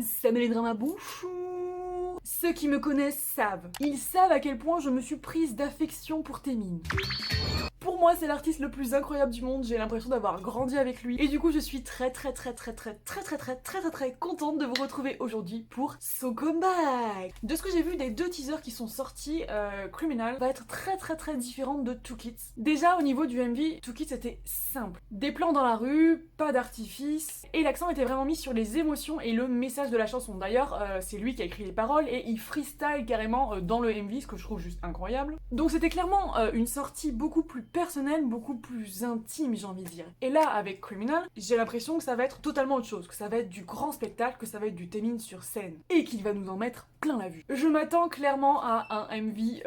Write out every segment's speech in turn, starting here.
Ça me les dans ma bouche. Ceux qui me connaissent savent. Ils savent à quel point je me suis prise d'affection pour Taemin. Pour moi, c'est l'artiste le plus incroyable du monde, j'ai l'impression d'avoir grandi avec lui. Et du coup, je suis très contente de vous retrouver aujourd'hui pour son comeback. De ce que j'ai vu des deux teasers qui sont sortis, Criminal va être très différente de Two Kids. Déjà, au niveau du MV, Two Kids était simple. Des plans dans la rue, pas d'artifice, et l'accent était vraiment mis sur les émotions et le message de la chanson. D'ailleurs, c'est lui qui a écrit les paroles et il freestyle carrément dans le MV, ce que je trouve juste incroyable. Donc c'était clairement une sortie beaucoup plus personnelle, beaucoup plus intime, j'ai envie de dire. Et là, avec Criminal, j'ai l'impression que ça va être totalement autre chose, que ça va être du grand spectacle, que ça va être du Taemin sur scène, et qu'il va nous en mettre plein la vue. Je m'attends clairement à un MV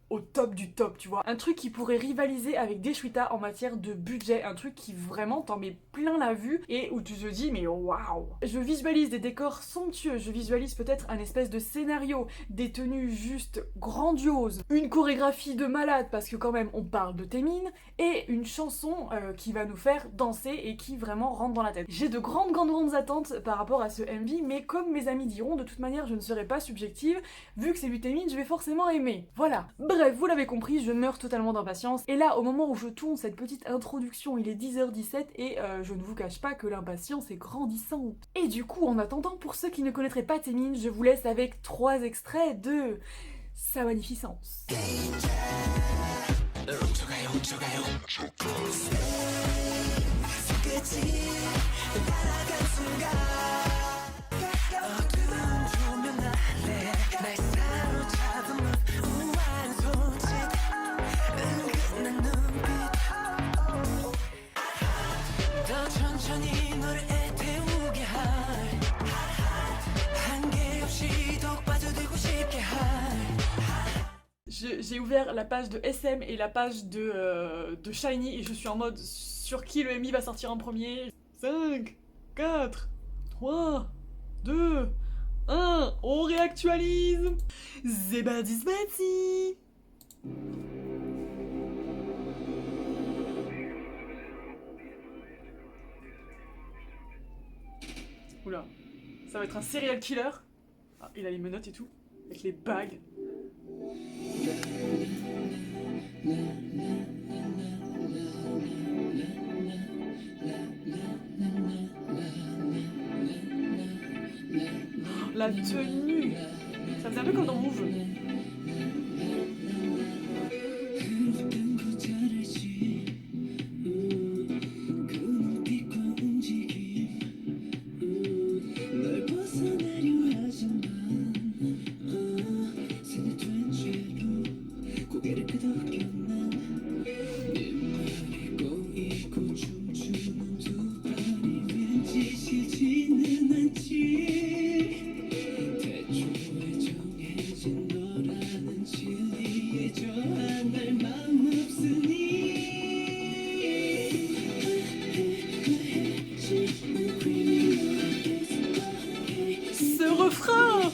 au top du top, tu vois. Un truc qui pourrait rivaliser avec Deshuita en matière de budget, un truc qui vraiment t'en met plein la vue et où tu te dis mais waouh. Je visualise des décors somptueux, je visualise peut-être un espèce de scénario, des tenues juste grandioses, une chorégraphie de malade parce que quand même on parle de Taemin et une chanson qui va nous faire danser et qui vraiment rentre dans la tête. J'ai de grandes attentes par rapport à ce MV, mais comme mes amis diront, de toute manière je ne serai pas subjective, vu que c'est du Taemin, je vais forcément aimer. Voilà. Bref, vous l'avez compris, je meurs totalement d'impatience. Et là, au moment où je tourne cette petite introduction, il est 10h17 et je ne vous cache pas que l'impatience est grandissante. Et du coup, en attendant, pour ceux qui ne connaîtraient pas Taemin, je vous laisse avec 3 extraits de sa magnificence. J'ai ouvert la page de SM et la page de Shiny et je suis en mode sur qui le MI va sortir en premier. 5, 4, 3, 2, 1, on réactualise. Zebadizbati. Oula, ça va être un serial killer. Ah, il a les menottes et tout, avec les bagues. La tenue, ça faisait un peu comme dans Move. Ce refrain!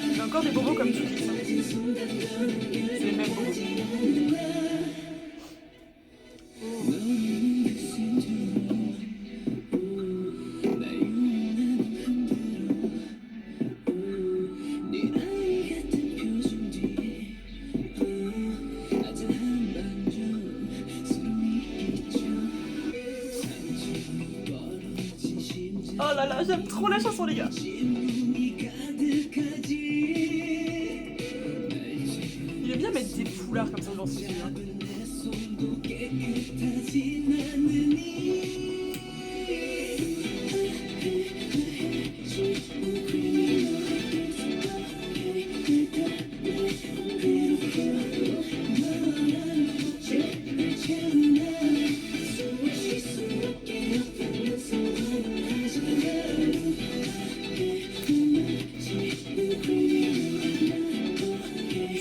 Il y a encore des bobos comme Two Kids. C'est les mêmes bobos. Oh là là, j'aime trop la chanson, les gars. Il aime bien mettre des foulards comme ça dans ce film.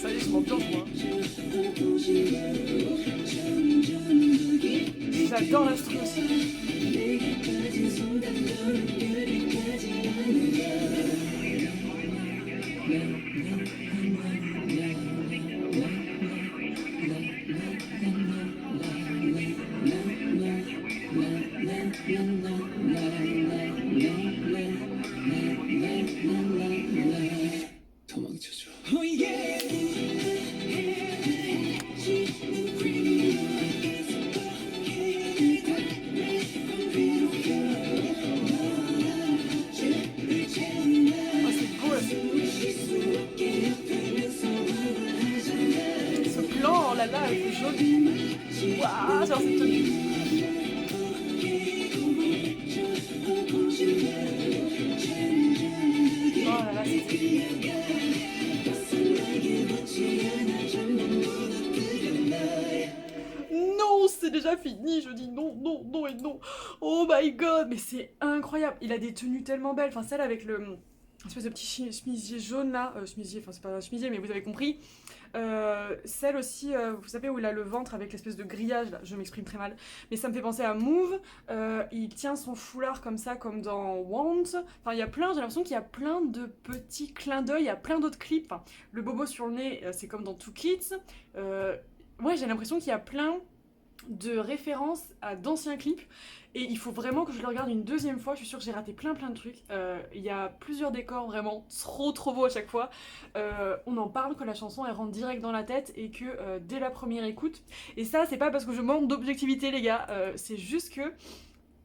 Ça y est, je m'ambiance, moi. J'adore l'instru aussi. 도망쳐줘. Oh, c'est beau là. Ce plan, oh là là, avec le jaune. Waouh, genre cette tenue. Oh là là, non, c'est déjà fini, je dis non, non, non et non. Oh my god, mais c'est incroyable. Il a des tenues tellement belles, enfin celle avec le espèce de petit chemisier jaune là, chemisier, enfin c'est pas un chemisier mais vous avez compris. Celle aussi, vous savez où il a le ventre avec l'espèce de grillage là, je m'exprime très mal, mais ça me fait penser à Move. Il tient son foulard comme ça, comme dans Want. Enfin, il y a plein, j'ai l'impression qu'il y a plein de petits clins d'œil, il y a plein d'autres clips. Enfin, le bobo sur le nez, c'est comme dans Two Kids. Ouais, j'ai l'impression qu'il y a plein de références à d'anciens clips et il faut vraiment que je le regarde une deuxième fois. Je suis sûre que j'ai raté plein de trucs. Il y a plusieurs décors vraiment trop beaux à chaque fois. On en parle quand la chanson elle rentre direct dans la tête et que dès la première écoute, et ça c'est pas parce que je manque d'objectivité les gars, c'est juste que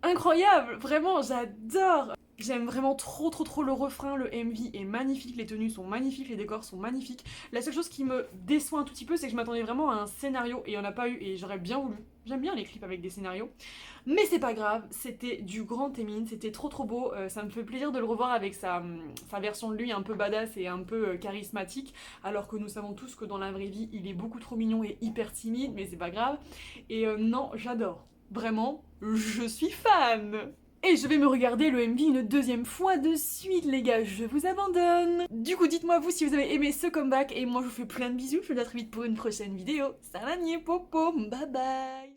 incroyable, vraiment j'adore. J'aime vraiment trop le refrain, le MV est magnifique, les tenues sont magnifiques, les décors sont magnifiques. La seule chose qui me déçoit un tout petit peu, c'est que je m'attendais vraiment à un scénario et il n'y en a pas eu et j'aurais bien voulu. J'aime bien les clips avec des scénarios, mais c'est pas grave, c'était du grand Taemin, c'était trop beau, ça me fait plaisir de le revoir avec sa version de lui un peu badass et un peu charismatique, alors que nous savons tous que dans la vraie vie, il est beaucoup trop mignon et hyper timide, mais c'est pas grave. Et non, j'adore, vraiment, je suis fan. Et je vais me regarder le MV une deuxième fois de suite les gars, je vous abandonne. Du coup dites-moi vous si vous avez aimé ce comeback et moi je vous fais plein de bisous, je vous dis à très vite pour une prochaine vidéo. Salam popo, bye bye.